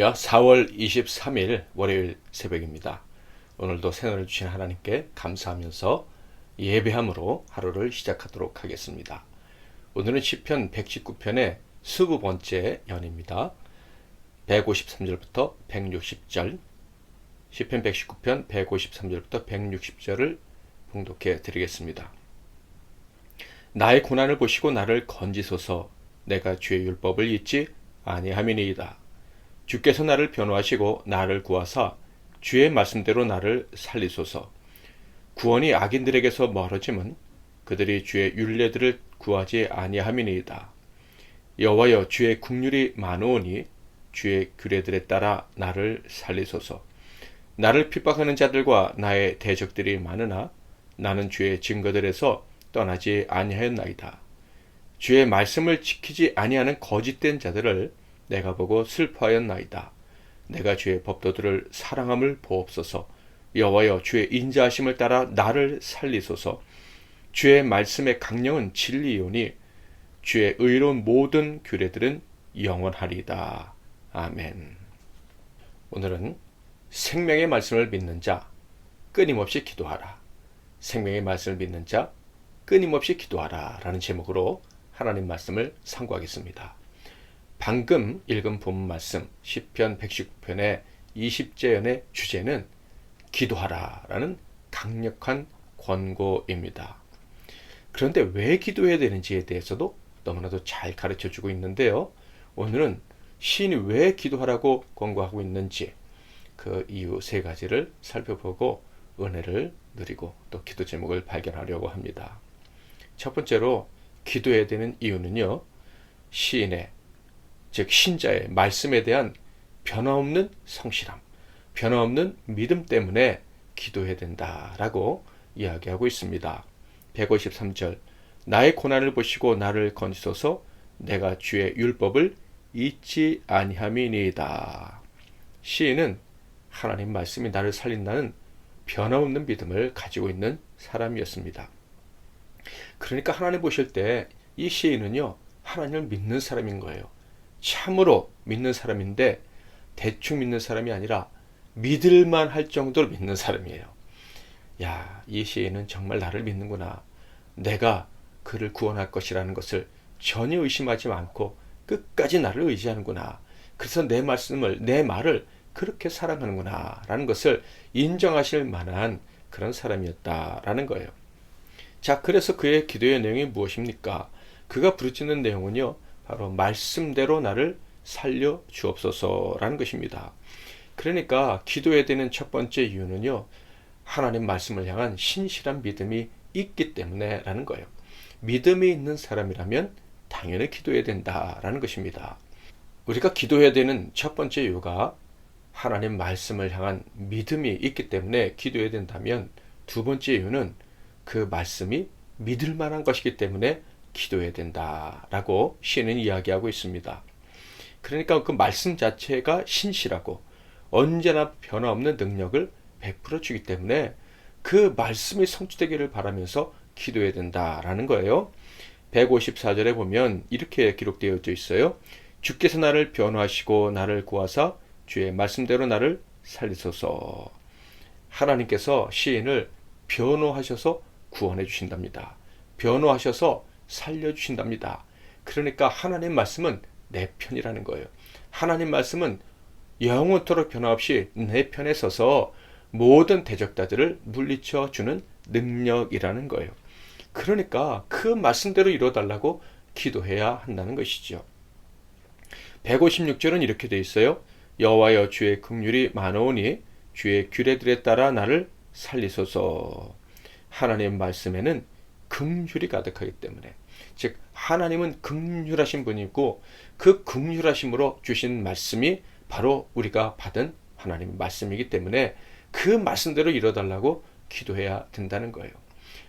안녕하십니까. 4월 23일 월요일 새벽입니다. 오늘도 생을 주신 하나님께 감사하면서 예배함으로 하루를 시작하도록 하겠습니다. 오늘은 시편 119편의 20번째 연입니다. 153절부터 160절, 시편 119편 153절부터 160절을 봉독해 드리겠습니다. 나의 고난을 보시고 나를 건지소서. 내가 주의 율법을 잊지 아니함이니이다. 주께서 나를 변호하시고 나를 구하사 주의 말씀대로 나를 살리소서. 구원이 악인들에게서 멀어짐은 그들이 주의 율례들을 구하지 아니함이니이다. 여호와여, 주의 긍휼이 많으오니 주의 규례들에 따라 나를 살리소서. 나를 핍박하는 자들과 나의 대적들이 많으나 나는 주의 증거들에서 떠나지 아니하였나이다. 주의 말씀을 지키지 아니하는 거짓된 자들을 내가 보고 슬퍼하였나이다. 내가 주의 법도들을 사랑함을 보옵소서. 여호와여, 주의 인자하심을 따라 나를 살리소서. 주의 말씀의 강령은 진리이오니 주의 의로운 모든 규례들은 영원하리이다. 아멘. 오늘은 생명의 말씀을 믿는 자 끊임없이 기도하라. 생명의 말씀을 믿는 자 끊임없이 기도하라 라는 제목으로 하나님 말씀을 상고하겠습니다. 방금 읽은 본문 말씀 시편 119편의 20제연의 주제는 기도하라 라는 강력한 권고입니다. 그런데 왜 기도해야 되는지에 대해서도 너무나도 잘 가르쳐주고 있는데요. 오늘은 시인이 왜 기도하라고 권고하고 있는지 그 이유 세 가지를 살펴보고 은혜를 누리고 또 기도 제목을 발견하려고 합니다. 첫 번째로 기도해야 되는 이유는요, 시인의 즉 신자의 말씀에 대한 변화없는 성실함, 변화없는 믿음 때문에 기도해야 된다라고 이야기하고 있습니다. 153절, 나의 고난을 보시고 나를 건지소서. 내가 주의 율법을 잊지 아니함이니이다. 시인은 하나님 말씀이 나를 살린다는 변화없는 믿음을 가지고 있는 사람이었습니다. 그러니까 하나님 보실 때 이 시인은요, 하나님을 믿는 사람인 거예요. 참으로 믿는 사람인데 대충 믿는 사람이 아니라 믿을만 할 정도로 믿는 사람이에요. 야, 이 시인은 정말 나를 믿는구나. 내가 그를 구원할 것이라는 것을 전혀 의심하지 않고 끝까지 나를 의지하는구나. 그래서 내 말을 그렇게 사랑하는구나 라는 것을 인정하실 만한 그런 사람이었다라는 거예요. 자, 그래서 그의 기도의 내용이 무엇입니까? 그가 부르짖는 내용은요, 바로 말씀대로 나를 살려 주옵소서라는 것입니다. 그러니까 기도해야 되는 첫 번째 이유는요, 하나님 말씀을 향한 신실한 믿음이 있기 때문에 라는 거예요. 믿음이 있는 사람이라면 당연히 기도해야 된다라는 것입니다. 우리가 기도해야 되는 첫 번째 이유가 하나님 말씀을 향한 믿음이 있기 때문에 기도해야 된다면, 두 번째 이유는 그 말씀이 믿을 만한 것이기 때문에 기도해야 된다라고 시인은 이야기하고 있습니다. 그러니까 그 말씀 자체가 신실하고 언제나 변화없는 능력을 베풀어 주기 때문에 그 말씀이 성취되기를 바라면서 기도해야 된다라는 거예요. 154절에 보면 이렇게 기록되어 있어요. 주께서 나를 변호하시고 나를 구하사 주의 말씀대로 나를 살리소서. 하나님께서 시인을 변호하셔서 구원해 주신답니다. 변호하셔서 살려주신답니다. 그러니까 하나님 말씀은 내 편이라는 거예요. 하나님 말씀은 영원토록 변화없이 내 편에 서서 모든 대적자들을 물리쳐 주는 능력이라는 거예요. 그러니까 그 말씀대로 이루어달라고 기도해야 한다는 것이죠. 156절은 이렇게 되어 있어요. 여호와여, 주의 긍휼이 많으오니 주의 규례들에 따라 나를 살리소서. 하나님 말씀에는 긍휼이 가득하기 때문에, 즉 하나님은 긍휼하신 분이고 그 긍휼하심으로 주신 말씀이 바로 우리가 받은 하나님의 말씀이기 때문에 그 말씀대로 이뤄달라고 기도해야 된다는 거예요.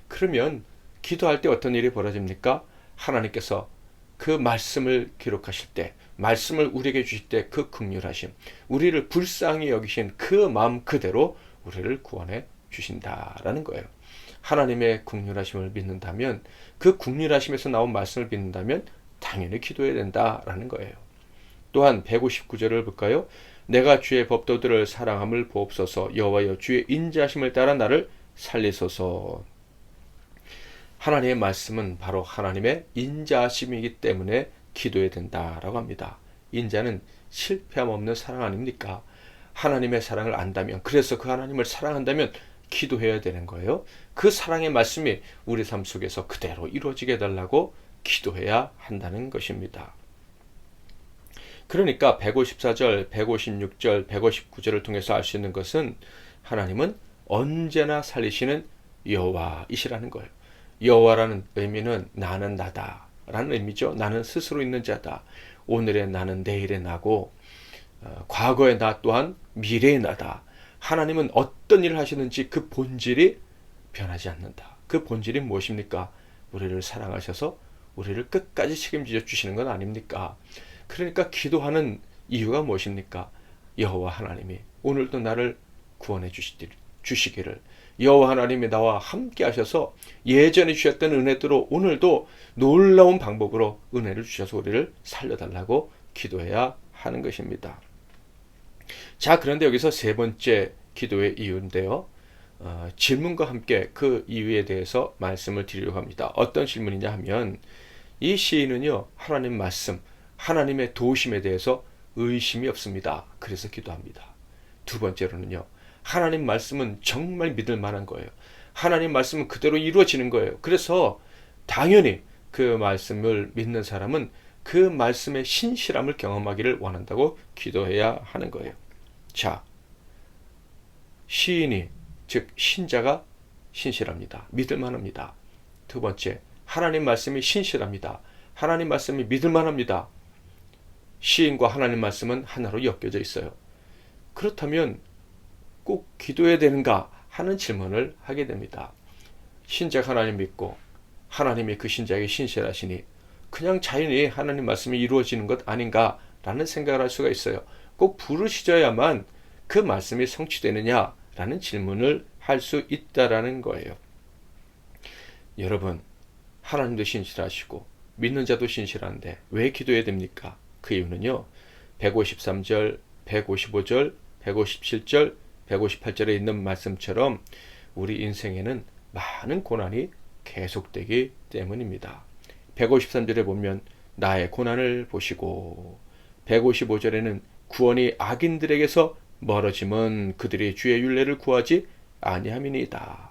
그러면 기도할 때 어떤 일이 벌어집니까? 하나님께서 그 말씀을 기록하실 때, 말씀을 우리에게 주실 때 그 긍휼하심, 우리를 불쌍히 여기신 그 마음 그대로 우리를 구원해 주신다라는 거예요. 하나님의 긍휼하심을 믿는다면, 그 긍휼하심에서 나온 말씀을 믿는다면 당연히 기도해야 된다라는 거예요. 또한 159절을 볼까요? 내가 주의 법도들을 사랑함을 보옵소서. 여호와여 주의 인자하심을 따라 나를 살리소서. 하나님의 말씀은 바로 하나님의 인자하심이기 때문에 기도해야 된다라고 합니다. 인자는 실패함 없는 사랑 아닙니까? 하나님의 사랑을 안다면, 그래서 그 하나님을 사랑한다면 기도해야 되는 거예요. 그 사랑의 말씀이 우리 삶 속에서 그대로 이루어지게 해달라고 기도해야 한다는 것입니다. 그러니까 154절, 156절, 159절을 통해서 알 수 있는 것은 하나님은 언제나 살리시는 여호와이시라는 거예요. 여호와라는 의미는 나는 나다 라는 의미죠. 나는 스스로 있는 자다. 오늘의 나는 내일의 나고 과거의 나 또한 미래의 나다. 하나님은 어떤 일을 하시는지 그 본질이 변하지 않는다. 그 본질이 무엇입니까? 우리를 사랑하셔서 우리를 끝까지 책임져 주시는 건 아닙니까? 그러니까 기도하는 이유가 무엇입니까? 여호와 하나님이 오늘도 나를 구원해 주시기를, 여호와 하나님이 나와 함께 하셔서 예전에 주셨던 은혜대로 오늘도 놀라운 방법으로 은혜를 주셔서 우리를 살려달라고 기도해야 하는 것입니다. 자, 그런데 여기서 세 번째 기도의 이유인데요. 질문과 함께 그 이유에 대해서 말씀을 드리려고 합니다. 어떤 질문이냐 하면, 이 시인은요, 하나님 말씀, 하나님의 도우심에 대해서 의심이 없습니다. 그래서 기도합니다. 두 번째로는요, 하나님 말씀은 정말 믿을 만한 거예요. 하나님 말씀은 그대로 이루어지는 거예요. 그래서 당연히 그 말씀을 믿는 사람은 그 말씀의 신실함을 경험하기를 원한다고 기도해야 하는 거예요. 자, 시인이, 즉 신자가 신실합니다. 믿을 만합니다. 두 번째, 하나님 말씀이 신실합니다. 하나님 말씀이 믿을 만합니다. 시인과 하나님 말씀은 하나로 엮여져 있어요. 그렇다면 꼭 기도해야 되는가 하는 질문을 하게 됩니다. 신자가 하나님 믿고 하나님이 그 신자에게 신실하시니 그냥 자연히 하나님 말씀이 이루어지는 것 아닌가라는 생각을 할 수가 있어요. 꼭 부르시져야만 그 말씀이 성취되느냐라는 질문을 할 수 있다라는 거예요. 여러분, 하나님도 신실하시고 믿는 자도 신실한데 왜 기도해야 됩니까? 그 이유는요, 153절, 155절, 157절, 158절에 있는 말씀처럼 우리 인생에는 많은 고난이 계속되기 때문입니다. 153절에 보면 나의 고난을 보시고, 155절에는 구원이 악인들에게서 멀어짐은 그들이 주의 율례를 구하지 아니함이니이다.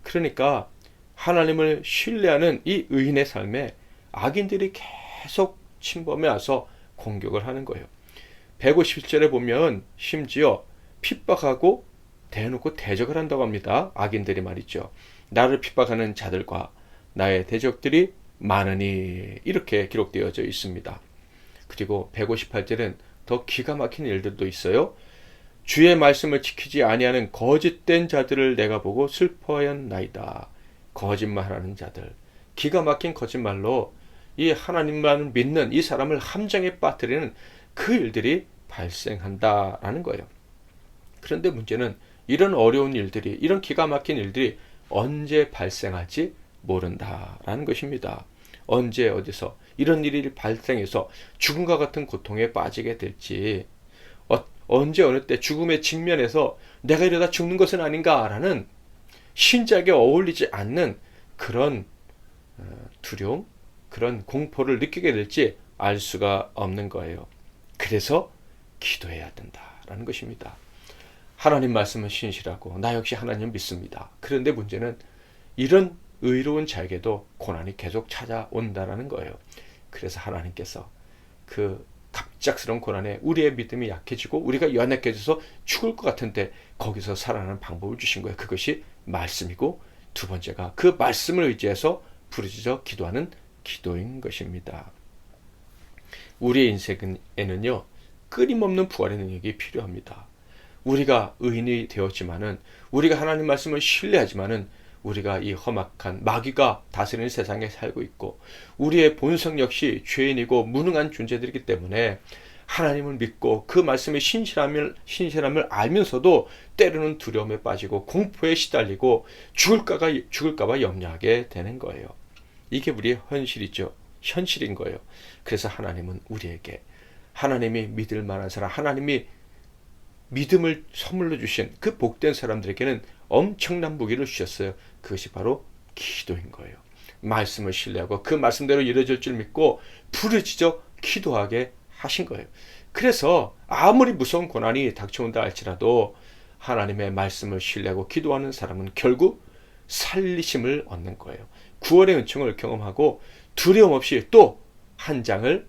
그러니까 하나님을 신뢰하는 이 의인의 삶에 악인들이 계속 침범해 와서 공격을 하는 거예요. 157절에 보면 심지어 핍박하고 대놓고 대적을 한다고 합니다. 악인들이 말이죠. 나를 핍박하는 자들과 나의 대적들이 많으니, 이렇게 기록되어져 있습니다. 그리고 158절엔 더 기가 막힌 일들도 있어요. 주의 말씀을 지키지 아니하는 거짓된 자들을 내가 보고 슬퍼하였나이다. 거짓말하는 자들, 기가 막힌 거짓말로 이 하나님만 믿는 이 사람을 함정에 빠뜨리는 그 일들이 발생한다라는 거예요. 그런데 문제는 이런 어려운 일들이, 이런 기가 막힌 일들이 언제 발생할지 모른다라는 것입니다. 언제 어디서 이런 일이 발생해서 죽음과 같은 고통에 빠지게 될지, 언제 어느 때 죽음의 직면에서 내가 이러다 죽는 것은 아닌가라는 신자에게 어울리지 않는 그런 두려움, 그런 공포를 느끼게 될지 알 수가 없는 거예요. 그래서 기도해야 된다라는 것입니다. 하나님 말씀은 신실하고 나 역시 하나님 믿습니다. 그런데 문제는 이런 의로운 자에게도 고난이 계속 찾아온다라는 거예요. 그래서 하나님께서 그 갑작스러운 고난에 우리의 믿음이 약해지고 우리가 연약해져서 죽을 것 같은데 거기서 살아나는 방법을 주신 거예요. 그것이 말씀이고, 두 번째가 그 말씀을 의지해서 부르짖어 기도하는 기도인 것입니다. 우리의 인생에는요, 끊임없는 부활의 능력이 필요합니다. 우리가 의인이 되었지만은, 우리가 하나님 말씀을 신뢰하지만은, 우리가 이 험악한 마귀가 다스리는 세상에 살고 있고, 우리의 본성 역시 죄인이고 무능한 존재들이기 때문에 하나님을 믿고 그 말씀의 신실함을 알면서도 때로는 두려움에 빠지고 공포에 시달리고 죽을까봐 염려하게 되는 거예요. 이게 우리의 현실이죠. 현실인 거예요. 그래서 하나님은 우리에게, 하나님이 믿을 만한 사람, 하나님이 믿음을 선물로 주신 그 복된 사람들에게는 엄청난 무기를 주셨어요. 그것이 바로 기도인 거예요. 말씀을 신뢰하고 그 말씀대로 이루어질 줄 믿고 부르짖어 기도하게 하신 거예요. 그래서 아무리 무서운 고난이 닥쳐온다 할지라도 하나님의 말씀을 신뢰하고 기도하는 사람은 결국 살리심을 얻는 거예요. 구원의 은총을 경험하고 두려움 없이 또 한 장을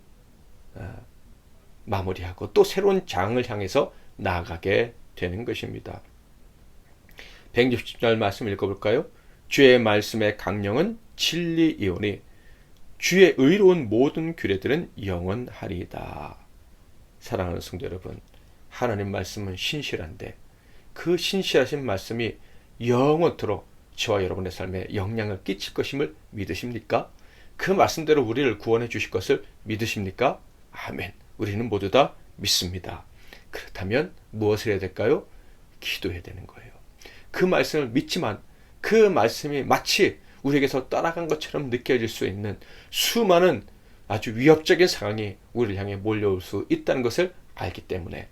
마무리하고 또 새로운 장을 향해서 나아가게 되는 것입니다. 160절 말씀 읽어볼까요? 주의 말씀의 강령은 진리이오니 주의 의로운 모든 규례들은 영원하리이다. 사랑하는 성도 여러분, 하나님 말씀은 신실한데 그 신실하신 말씀이 영원토록 저와 여러분의 삶에 영향을 끼칠 것임을 믿으십니까? 그 말씀대로 우리를 구원해 주실 것을 믿으십니까? 아멘. 우리는 모두 다 믿습니다. 그렇다면 무엇을 해야 될까요? 기도해야 되는 거예요. 그 말씀을 믿지만 그 말씀이 마치 우리에게서 떠나간 것처럼 느껴질 수 있는 수많은 아주 위협적인 상황이 우리를 향해 몰려올 수 있다는 것을 알기 때문에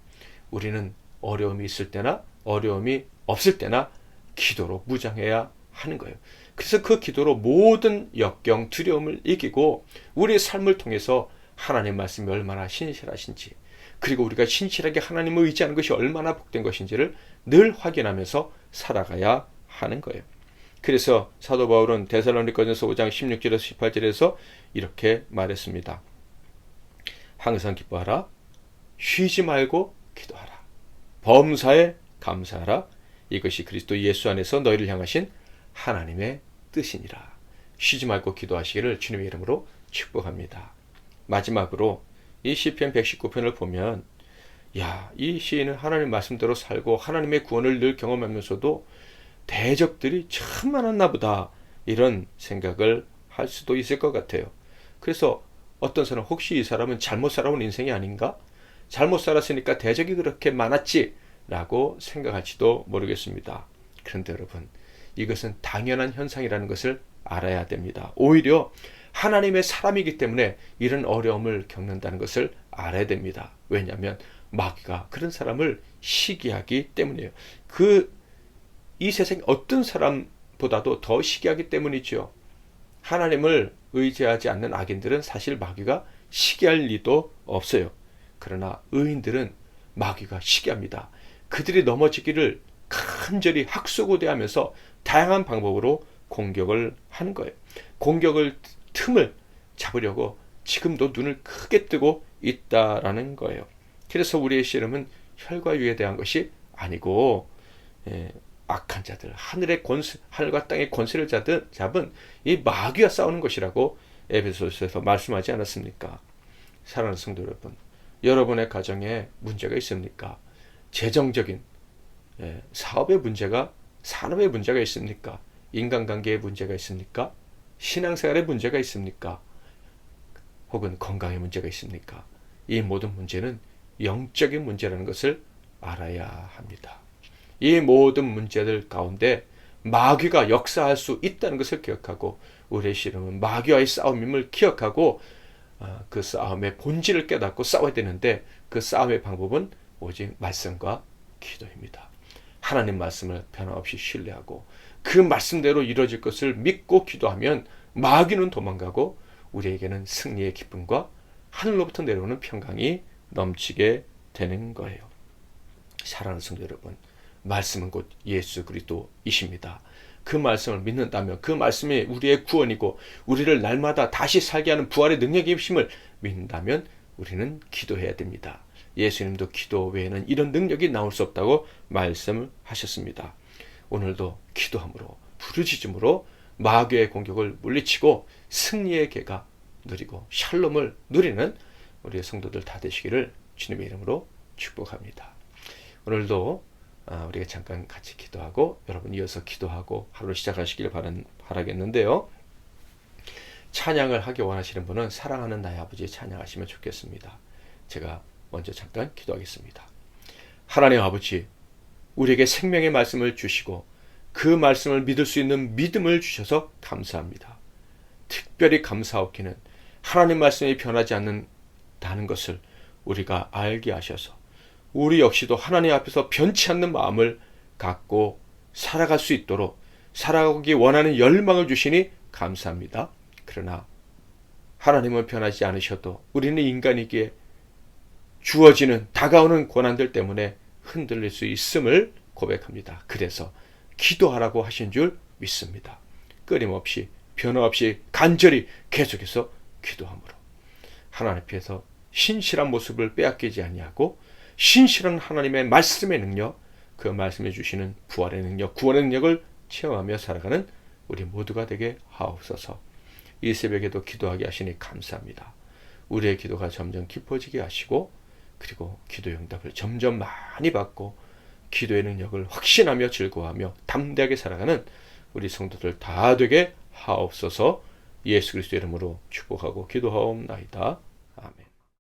우리는 어려움이 있을 때나 어려움이 없을 때나 기도로 무장해야 하는 거예요. 그래서 그 기도로 모든 역경, 두려움을 이기고 우리의 삶을 통해서 하나님 말씀이 얼마나 신실하신지, 그리고 우리가 신실하게 하나님을 의지하는 것이 얼마나 복된 것인지를 늘 확인하면서 살아가야 하는 거예요. 그래서 사도 바울은 데살로니가전서 5장 16절에서 18절에서 이렇게 말했습니다. 항상 기뻐하라, 쉬지 말고 기도하라, 범사에 감사하라, 이것이 그리스도 예수 안에서 너희를 향하신 하나님의 뜻이니라. 쉬지 말고 기도하시기를 주님의 이름으로 축복합니다. 마지막으로 이 시편 119편을 보면 이 시인은 하나님 말씀대로 살고 하나님의 구원을 늘 경험하면서도 대적들이 참 많았나 보다, 이런 생각을 할 수도 있을 것 같아요. 그래서 어떤 사람은 혹시 이 사람은 잘못 살아온 인생이 아닌가? 잘못 살았으니까 대적이 그렇게 많았지 라고 생각할지도 모르겠습니다. 그런데 여러분, 이것은 당연한 현상이라는 것을 알아야 됩니다. 오히려 하나님의 사람이기 때문에 이런 어려움을 겪는다는 것을 알아야 됩니다. 왜냐하면 마귀가 그런 사람을 시기하기 때문이에요. 이 세상 어떤 사람보다도 더 시기하기 때문이죠. 하나님을 의지하지 않는 악인들은 사실 마귀가 시기할 리도 없어요. 그러나 의인들은 마귀가 시기합니다. 그들이 넘어지기를 간절히 학수고대하면서 다양한 방법으로 공격을 하는 거예요. 공격을 틈을 잡으려고 지금도 눈을 크게 뜨고 있다라는 거예요. 그래서 우리의 씨름은 혈과 육에 대한 것이 아니고 악한 자들, 하늘과 땅의 권세를 잡은 이 마귀와 싸우는 것이라고 에베소서에서 말씀하지 않았습니까? 사랑하는 성도 여러분, 여러분의 가정에 문제가 있습니까? 재정적인 사업의 문제가, 산업의 문제가 있습니까? 인간관계의 문제가 있습니까? 신앙생활의 문제가 있습니까? 혹은 건강의 문제가 있습니까? 이 모든 문제는 영적인 문제라는 것을 알아야 합니다. 이 모든 문제들 가운데 마귀가 역사할 수 있다는 것을 기억하고, 우리의 씨름은 마귀와의 싸움임을 기억하고 그 싸움의 본질을 깨닫고 싸워야 되는데, 그 싸움의 방법은 오직 말씀과 기도입니다. 하나님 말씀을 변함없이 신뢰하고 그 말씀대로 이루어질 것을 믿고 기도하면 마귀는 도망가고 우리에게는 승리의 기쁨과 하늘로부터 내려오는 평강이 넘치게 되는 거예요. 사랑하는 성도 여러분, 말씀은 곧 예수 그리스도이십니다. 그 말씀을 믿는다면, 그 말씀이 우리의 구원이고 우리를 날마다 다시 살게 하는 부활의 능력이심을 믿는다면 우리는 기도해야 됩니다. 예수님도 기도 외에는 이런 능력이 나올 수 없다고 말씀을 하셨습니다. 오늘도 기도함으로, 부르짖음으로 마귀의 공격을 물리치고 승리의 계가 누리고 샬롬을 누리는 우리의 성도들 다 되시기를 주님의 이름으로 축복합니다. 오늘도 우리가 잠깐 같이 기도하고 여러분 이어서 기도하고 하루 시작하시길 바라겠는데요. 찬양을 하기 원하시는 분은 사랑하는 나의 아버지 찬양하시면 좋겠습니다. 제가 먼저 잠깐 기도하겠습니다. 하나님 아버지, 우리에게 생명의 말씀을 주시고 그 말씀을 믿을 수 있는 믿음을 주셔서 감사합니다. 특별히 감사하기는 하나님 말씀이 변하지 않는다는 것을 우리가 알게 하셔서 우리 역시도 하나님 앞에서 변치 않는 마음을 갖고 살아갈 수 있도록 살아가기 원하는 열망을 주시니 감사합니다. 그러나 하나님은 변하지 않으셔도 우리는 인간이기에 주어지는 다가오는 고난들 때문에 흔들릴 수 있음을 고백합니다. 그래서 기도하라고 하신 줄 믿습니다. 끊임없이 변화없이 간절히 계속해서 기도함으로 하나님 앞에서 신실한 모습을 빼앗기지 아니하고 신실한 하나님의 말씀의 능력, 그 말씀해 주시는 부활의 능력, 구원의 능력을 체험하며 살아가는 우리 모두가 되게 하옵소서. 이 새벽에도 기도하게 하시니 감사합니다. 우리의 기도가 점점 깊어지게 하시고 그리고 기도의 응답을 점점 많이 받고 기도의 능력을 확신하며 즐거워하며 담대하게 살아가는 우리 성도들 다 되게 하옵소서. 예수 그리스도의 이름으로 축복하고 기도하옵나이다.